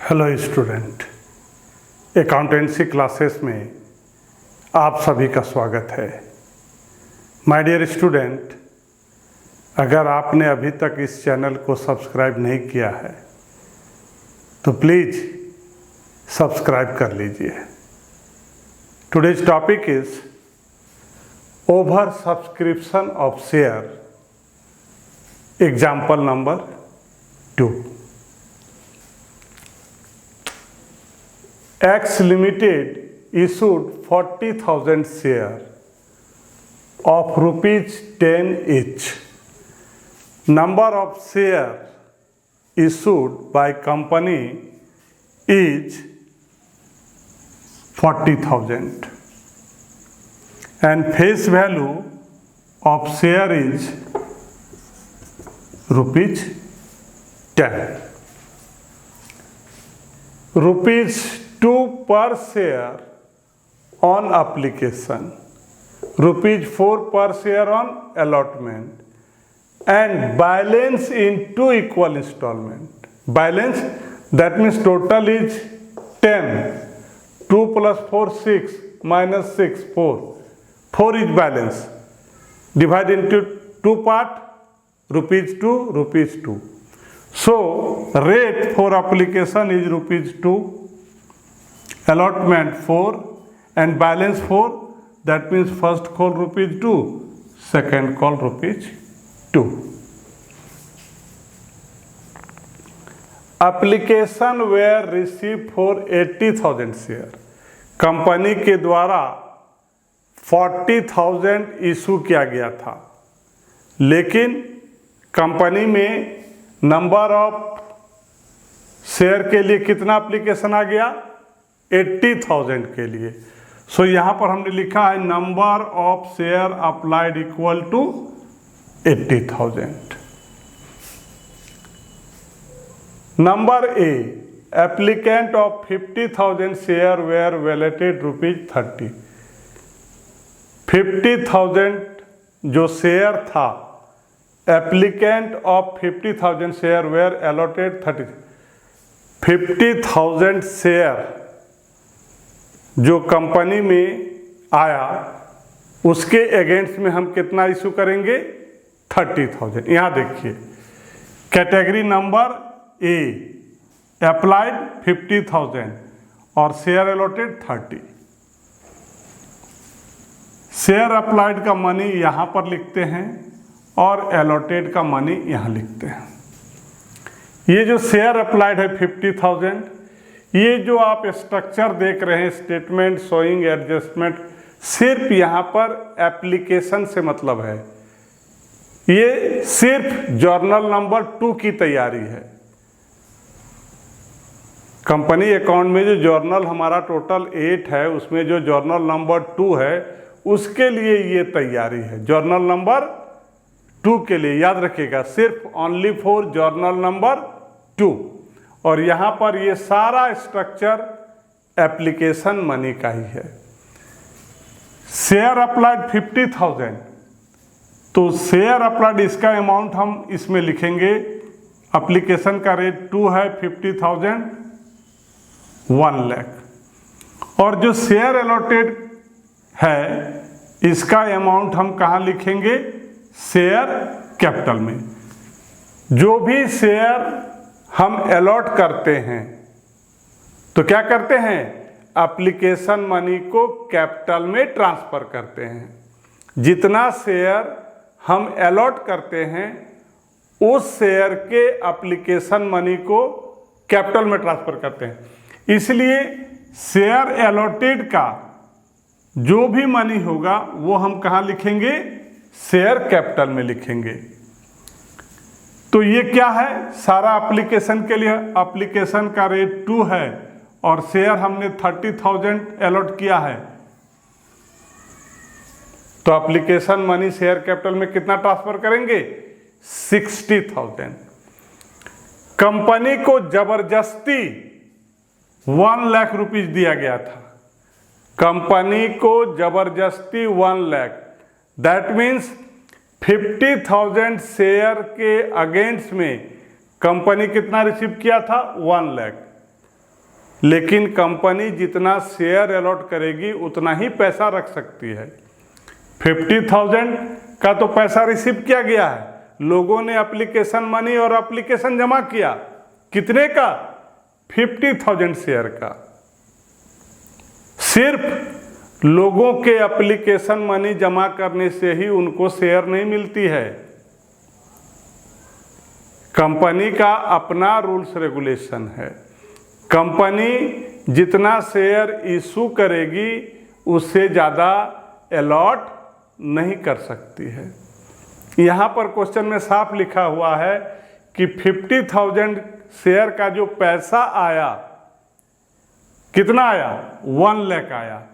Hello student, accountancy classes में आप सभी का स्वागत है। माय डियर स्टूडेंट, अगर आपने अभी तक इस चैनल को सब्सक्राइब नहीं किया है तो प्लीज़ सब्सक्राइब कर लीजिए। Today's topic is over subscription of share, example number 2। X Limited issued 40,000 shares of rupees 10 each. Number of shares issued by company is 40,000 and face value of share is rupees 10. Rupees 2 per share on application, rupees 4 per share on allotment, and balance in 2 equal installment. Balance, that means total is 10. 2 plus 4 6 minus 6 4. 4 is balance. Divide into 2 part, rupees 2, rupees 2. So rate for application is rupees 2. Allotment 4 and balance 4, that means first call rupees 2, second call rupees 2. Application were received for 80,000 share. Company के द्वारा 40,000 issue किया गया था, लेकिन company में number of share के लिए कितना एप्लीकेशन आ गया? 80,000 के लिए। सो यहाँ पर हमने लिखा है number of share applied equal to 80,000। Number A, applicant of 50,000 share were allotted rupees 30। 50,000 जो शेयर था, applicant of 50,000 share were allotted 30। 50,000 share जो कंपनी में आया, उसके अगेंस्ट में हम कितना इशू करेंगे? 30,000। यहाँ देखिए, कैटेगरी नंबर ए, अप्लाइड 50,000 और शेयर अलॉटेड 30। शेयर अप्लाइड का मनी यहाँ पर लिखते हैं और अलॉटेड का मनी यहाँ लिखते हैं। ये जो शेयर अप्लाइड है 50,000, ये जो आप स्ट्रक्चर देख रहे हैं, स्टेटमेंट शोइंग एडजस्टमेंट, सिर्फ यहाँ पर एप्लीकेशन से मतलब है। ये सिर्फ जर्नल नंबर 2 की तैयारी है। कंपनी अकाउंट में जो जर्नल हमारा टोटल 8 है, उसमें जो जर्नल नंबर 2 है, उसके लिए ये तैयारी है। जर्नल नंबर 2 के लिए याद रखिएगा, सिर्फ ओनली फॉर जर्नल नंबर 2। और यहाँ पर ये सारा स्ट्रक्चर एप्लीकेशन मनी का ही है। शेयर अप्लाइड 50,000, तो शेयर अप्लाइड इसका अमाउंट हम इसमें लिखेंगे। एप्लीकेशन का रेट 2 है, 50,000 1 लाख। और जो शेयर अलॉटेड है, इसका अमाउंट हम कहाँ लिखेंगे? शेयर कैपिटल में। जो भी शेयर हम अलॉट करते हैं तो क्या करते हैं? एप्लीकेशन मनी को कैपिटल में ट्रांसफर करते हैं। जितना शेयर हम अलॉट करते हैं, उस शेयर के एप्लीकेशन मनी को कैपिटल में ट्रांसफर करते हैं। इसलिए शेयर अलॉटेड का जो भी मनी होगा वो हम कहाँ लिखेंगे? शेयर कैपिटल में लिखेंगे। तो ये क्या है? सारा एप्लीकेशन के लिए एप्लीकेशन का रेट 2 है और शेयर हमने 30,000 अलॉट किया है, तो एप्लीकेशन मनी शेयर कैपिटल में कितना ट्रांसफर करेंगे? 60,000। कंपनी को जबरदस्ती 1 लाख रुपीज दिया गया था। कंपनी को जबरदस्ती 1 लाख, दैट मीन्स 50,000 शेयर के अगेंस्ट में कंपनी कितना रिसीव किया था? 1 लाख। लेकिन कंपनी जितना शेयर अलॉट करेगी उतना ही पैसा रख सकती है। 50,000 का तो पैसा रिसीव किया गया है, लोगों ने एप्लीकेशन मनी और एप्लीकेशन जमा किया, कितने का? 50,000 शेयर का। सिर्फ लोगों के एप्लीकेशन मनी जमा करने से ही उनको शेयर नहीं मिलती है। कंपनी का अपना रूल्स रेगुलेशन है। कंपनी जितना शेयर इशू करेगी उससे ज़्यादा अलॉट नहीं कर सकती है। यहाँ पर क्वेश्चन में साफ लिखा हुआ है कि 50,000 शेयर का जो पैसा आया, कितना आया? 1 लाख आया।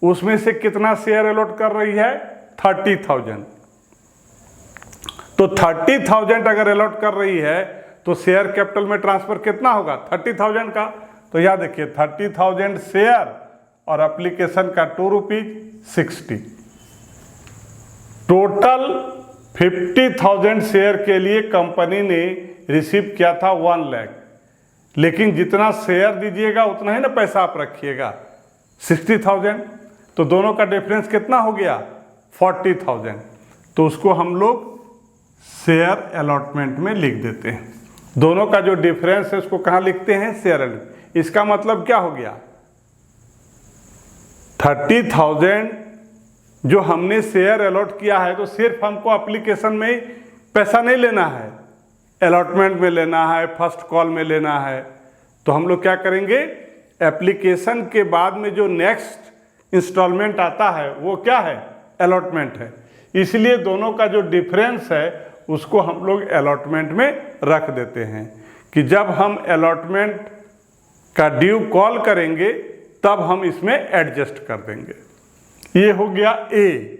उसमें से कितना शेयर अलॉट कर रही है? 30,000। तो 30,000 अगर अलॉट कर रही है तो शेयर कैपिटल में ट्रांसफर कितना होगा? 30,000 का। तो यह देखिए 30,000 शेयर और एप्लीकेशन का ₹2.60। टोटल 50,000 शेयर के लिए कंपनी ने रिसीव किया था 1 लाख, लेकिन जितना शेयर दीजिएगा उतना ही ना पैसा आप रखिएगा, 60,000। तो दोनों का डिफरेंस कितना हो गया? 40,000। तो उसको हम लोग शेयर अलॉटमेंट में लिख देते हैं। दोनों का जो डिफरेंस है उसको कहाँ लिखते हैं? Share allotment. इसका मतलब क्या हो गया? 30,000 जो हमने शेयर अलॉट किया है तो सिर्फ हमको एप्लीकेशन में ही पैसा नहीं लेना है, अलॉटमेंट में लेना है, फर्स्ट कॉल में लेना है। तो हम लोग क्या करेंगे? एप्लीकेशन के बाद में जो नेक्स्ट इंस्टॉलमेंट आता है वो क्या है? अलॉटमेंट है। इसलिए दोनों का जो डिफरेंस है उसको हम लोग अलॉटमेंट में रख देते हैं कि जब हम अलॉटमेंट का ड्यू कॉल करेंगे तब हम इसमें एडजस्ट कर देंगे। ये हो गया ए।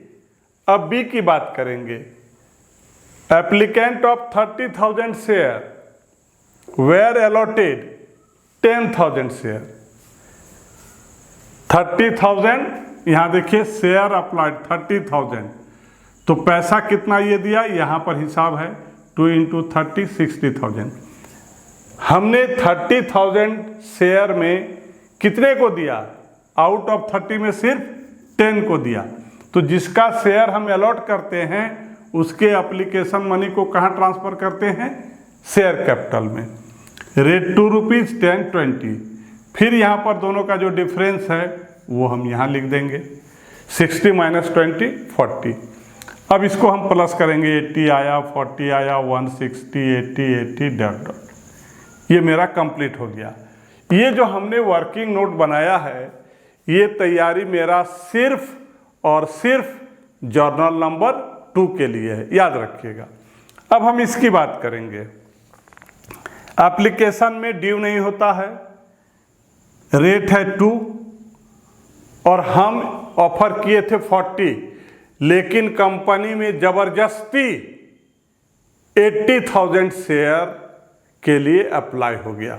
अब बी की बात करेंगे। Applicant of 30,000 share were allotted 10,000 share. 30,000 यहाँ देखिए शेयर अप्लाइड 30,000, तो पैसा कितना ये दिया? यहाँ पर हिसाब है 2 × 30 60,000। हमने 30,000 शेयर में कितने को दिया? आउट ऑफ 30 में सिर्फ 10 को दिया। तो जिसका शेयर हम अलॉट करते हैं उसके एप्लीकेशन मनी को कहाँ ट्रांसफ़र करते हैं? शेयर कैपिटल में। रेट ₹2 10 20। फिर यहाँ पर दोनों का जो डिफरेंस है वो हम यहाँ लिख देंगे, 60 - 20 40। अब इसको हम प्लस करेंगे, 80 आया, 40 आया, 160, 80 डॉट डॉट। ये मेरा कंप्लीट हो गया। ये जो हमने वर्किंग नोट बनाया है ये तैयारी मेरा सिर्फ और सिर्फ जर्नल नंबर 2 के लिए है, याद रखिएगा। अब हम इसकी बात करेंगे। एप्लीकेशन में ड्यू नहीं होता है, रेट है 2 और हम ऑफर किए थे 40, लेकिन कंपनी में ज़बरदस्ती 80,000 शेयर के लिए अप्लाई हो गया।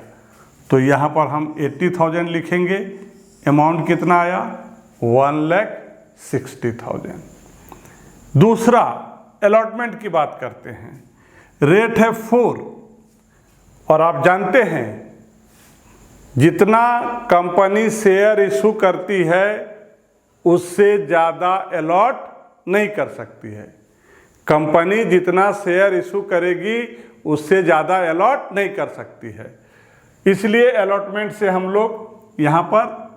तो यहाँ पर हम 80,000 लिखेंगे। अमाउंट कितना आया? 1,60,000। दूसरा अलॉटमेंट की बात करते हैं। रेट है 4 और आप जानते हैं जितना कंपनी शेयर इशू करती है उससे ज़्यादा अलॉट नहीं कर सकती है। कंपनी जितना शेयर इशू करेगी उससे ज़्यादा अलॉट नहीं कर सकती है। इसलिए अलॉटमेंट से हम लोग यहाँ पर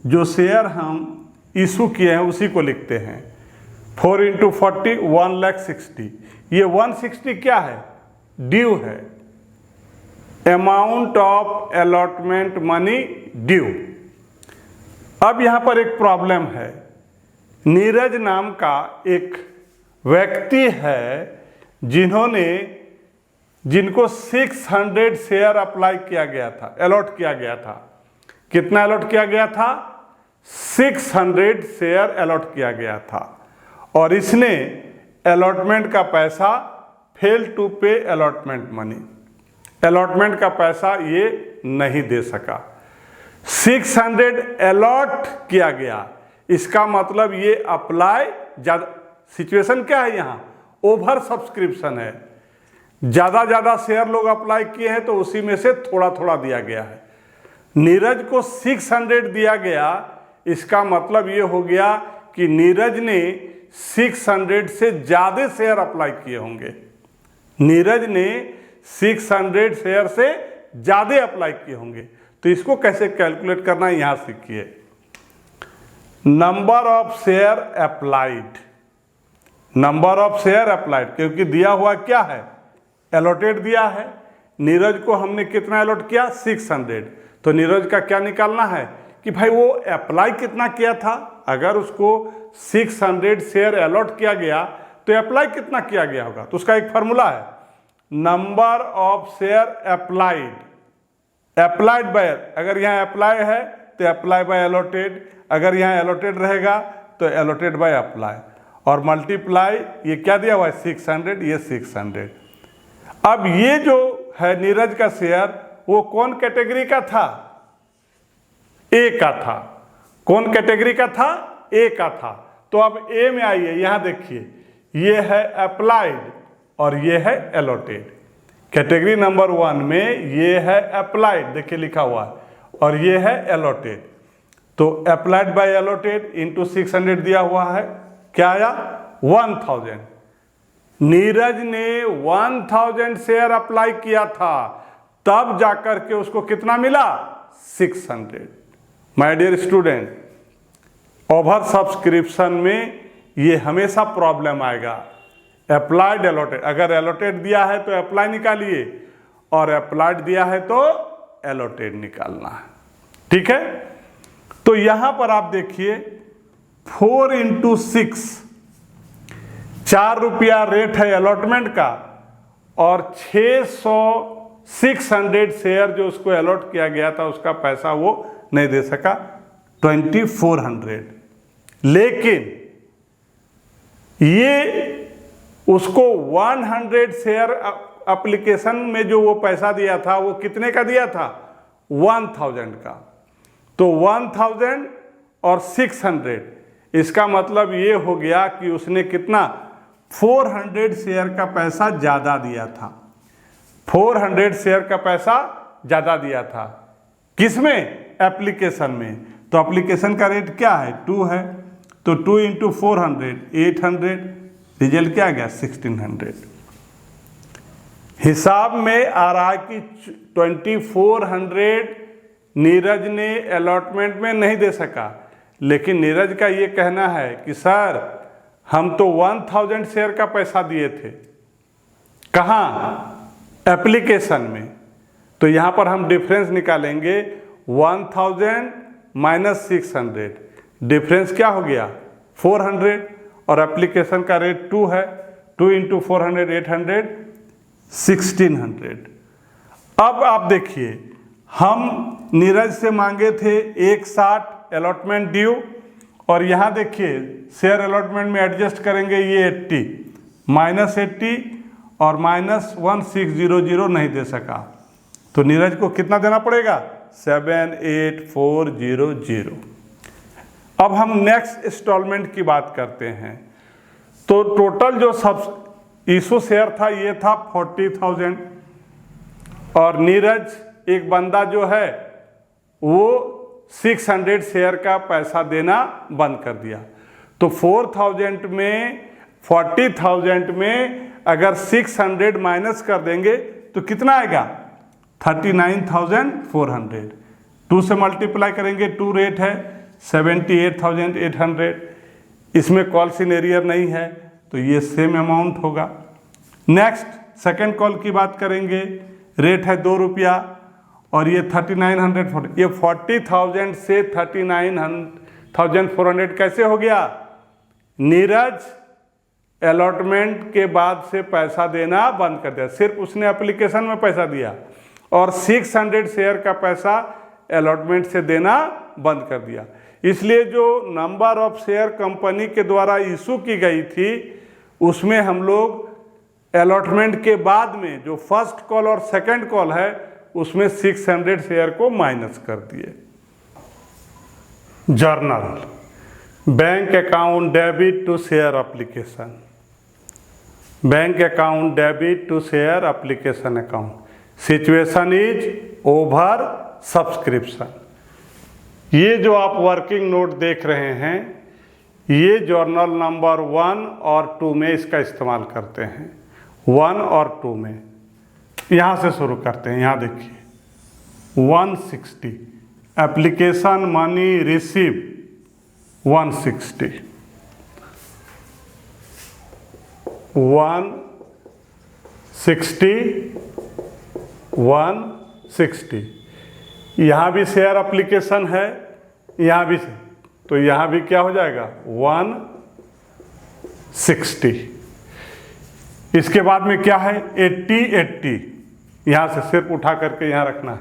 जो शेयर हम इशू किए हैं उसी को लिखते हैं। 4 × 40 1,60,000। ये 160 क्या है? ड्यू है, amount of allotment money due. अब यहाँ पर एक प्रॉब्लम है। नीरज नाम का एक व्यक्ति है जिनको 600 शेयर अप्लाई किया गया था, अलॉट किया गया था। कितना अलॉट किया गया था? 600 शेयर अलॉट किया गया था और इसने अलॉटमेंट का पैसा फेल टू पे अलॉटमेंट मनी, अलॉटमेंट का पैसा ये नहीं दे सका। 600 अलॉट किया गया, इसका मतलब ये अप्लाई ज़्यादा, सिचुएशन क्या है यहाँ? ओवर सब्सक्रिप्शन है, ज़्यादा शेयर लोग अप्लाई किए हैं तो उसी में से थोड़ा थोड़ा दिया गया है। नीरज को 600 दिया गया, इसका मतलब ये हो गया कि नीरज ने 600 से ज़्यादा शेयर अप्लाई किए होंगे। नीरज ने 600 शेयर से ज़्यादा अप्लाई किए होंगे। तो इसको कैसे कैलकुलेट करना है यहाँ सीखिए। Number of share applied, number of share applied, क्योंकि दिया हुआ क्या है, एलोटेड दिया है। नीरज को हमने कितना एलोट किया, 600। तो नीरज का क्या निकालना है कि भाई वो अप्लाई कितना किया था। अगर उसको 600 शेयर अलॉट किया गया तो अप्लाई कितना किया गया होगा। तो उसका एक फार्मूला है, number of share applied, applied by, अगर यहाँ अप्लाई है तो अप्लाई बाय अलॉटेड, अगर यहाँ अलॉटेड रहेगा तो अलॉटेड बाय अप्लाई, और मल्टीप्लाई, ये क्या दिया हुआ है 600, ये 600। अब ये जो है नीरज का शेयर वो कौन कैटेगरी का था, ए का था। कौन कैटेगरी का था, ए का था। तो अब ए में आइए, यहां देखिए, ये है अप्लाइड और ये है अलॉटेड। कैटेगरी नंबर 1 में ये है अप्लाइड, देखिए लिखा हुआ है, और ये है अलॉटेड। तो अप्लाइड बाय अलॉटेड इंटू 600 दिया हुआ है, क्या आया 1000। नीरज ने 1000 शेयर अप्लाई किया था, तब जाकर के उसको कितना मिला 600। My dear student, over subscription में ये हमेशा प्रॉब्लम आएगा। अप्लाइड अलॉटेड, अगर अलॉटेड दिया है तो अप्लाई निकालिए, और अप्लाइड दिया है तो अलॉटेड निकालना है, ठीक है। तो यहां पर आप देखिए 4 × 6, 4 रुपया रेट है अलॉटमेंट का, और 600 शेयर जो उसको अलॉट किया गया था उसका पैसा वो नहीं दे सका, 2400। लेकिन ये उसको 100 शेयर एप्लीकेशन में जो वो पैसा दिया था वो कितने का दिया था, 1000 का। तो 1000 और 600, इसका मतलब ये हो गया कि उसने कितना 400 शेयर का पैसा ज़्यादा दिया था। 400 शेयर का पैसा ज़्यादा दिया था, किसमें, एप्लीकेशन में। तो एप्लीकेशन का रेट क्या है, 2 है, तो 2 × 400 800, रिजल्ट क्या आ गया 1600। हिसाब में आ रहा है कि 2400 नीरज ने अलॉटमेंट में नहीं दे सका, लेकिन नीरज का ये कहना है कि सर हम तो 1000 शेयर का पैसा दिए थे, कहाँ, एप्लीकेशन में। तो यहाँ पर हम डिफरेंस निकालेंगे, 1000 माइनस 600, डिफरेंस क्या हो गया 400, और एप्लीकेशन का रेट 2 है, 2 × 400 800, 1600। अब आप देखिए, हम नीरज से मांगे थे 160 अलॉटमेंट ड्यू, और यहाँ देखिए शेयर अलॉटमेंट में एडजस्ट करेंगे, ये 80 माइनस 80 और माइनस 1600 नहीं दे सका, तो नीरज को कितना देना पड़ेगा 78400। अब हम नेक्स्ट इंस्टॉलमेंट की बात करते हैं। तो टोटल जो सब इशू शेयर था ये था 40,000, और नीरज एक बंदा जो है वो 600 शेयर का पैसा देना बंद कर दिया। तो 4000 में 40,000 में अगर 600 माइनस कर देंगे तो कितना आएगा 39,400। 2 से मल्टीप्लाई करेंगे, 2 रेट है 78,800। इसमें कॉल सिनेरियर नहीं है तो ये सेम अमाउंट होगा। नेक्स्ट सेकंड कॉल की बात करेंगे, रेट है 2 रुपया और ये 3900, ये 40,000 से 39,400 कैसे हो गया। नीरज अलॉटमेंट के बाद से पैसा देना बंद कर दिया, सिर्फ उसने एप्लीकेशन में पैसा दिया और 600 शेयर का पैसा अलॉटमेंट से देना बंद कर दिया। इसलिए जो नंबर ऑफ शेयर कंपनी के द्वारा इशू की गई थी उसमें हम लोग अलॉटमेंट के बाद में जो फर्स्ट कॉल और सेकंड कॉल है उसमें 600 शेयर को माइनस कर दिए। Journal, bank account debit to share application, bank account debit to share application account. Situation is over subscription. ये जो आप वर्किंग नोट देख रहे हैं, ये जर्नल नंबर 1 और 2 में इसका इस्तेमाल करते हैं। 1 और 2 में यहाँ से शुरू करते हैं। यहाँ देखिए 160 एप्लीकेशन मनी रिसीव 160 160 यहाँ भी शेयर एप्लीकेशन है, यहाँ भी, तो यहाँ भी क्या हो जाएगा 160। इसके बाद में क्या है 80 यहाँ से सिर्फ उठा करके यहाँ रखना है,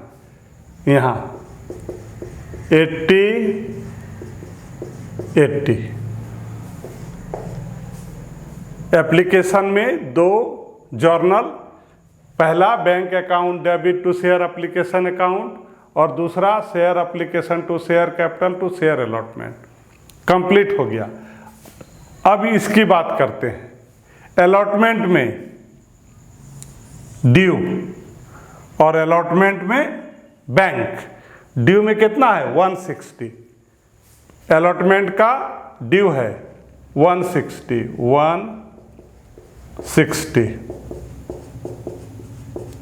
यहाँ 80 एप्लीकेशन में 2 जर्नल, पहला bank account debit to share application account और दूसरा share application to share capital to share allotment. Complete हो गया। अब इसकी बात करते हैं। अलॉटमेंट में ड्यू और अलॉटमेंट में बैंक। ड्यू में कितना है 160, अलॉटमेंट का ड्यू है 160।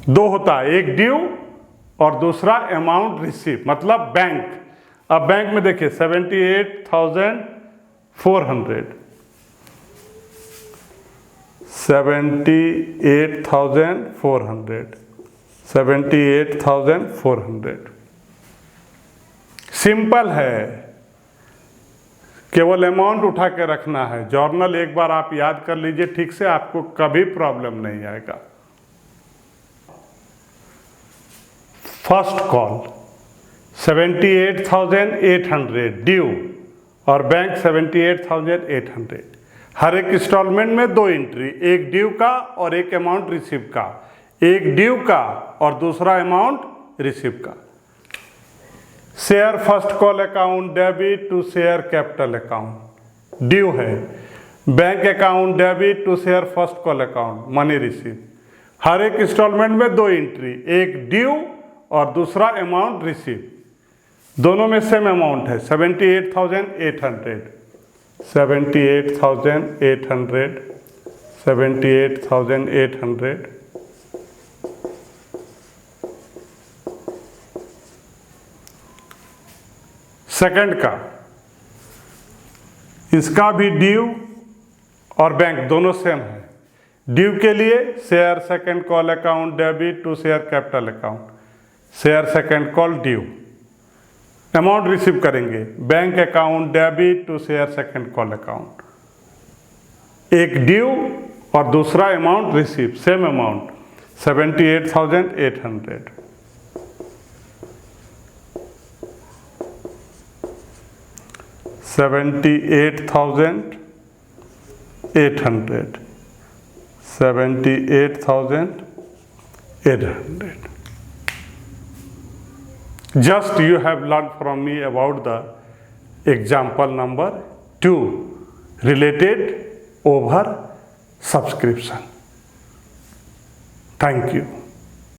दो होता है, एक ड्यू और दूसरा अमाउंट रिसीव, मतलब बैंक। अब बैंक में देखिए 78,400 78,400 सिंपल है, केवल अमाउंट उठा के रखना है। जर्नल एक बार आप याद कर लीजिए ठीक से, आपको कभी प्रॉब्लम नहीं आएगा। फर्स्ट कॉल 78,800 ड्यू और बैंक 78,800। हर एक इंस्टॉलमेंट में 2 एंट्री, एक ड्यू का और एक अमाउंट रिसीव का, एक ड्यू का और दूसरा अमाउंट रिसीव का। Share first call account debit to share capital account due है, bank account debit to share first call account money receive. हर एक इंस्टॉलमेंट में 2 एंट्री, एक ड्यू और दूसरा अमाउंट रिसीव, दोनों में सेम अमाउंट है 78,800 78,800। सेकंड का, इसका भी ड्यू और बैंक दोनों सेम है। ड्यू के लिए share second call account debit to share capital account, share second call due. Amount receive करेंगे bank account debit to share second call account, एक ड्यू और दूसरा amount receive, same amount 78,800। $78,800 Just you have learned from me about the example number 2 related over subscription. Thank you.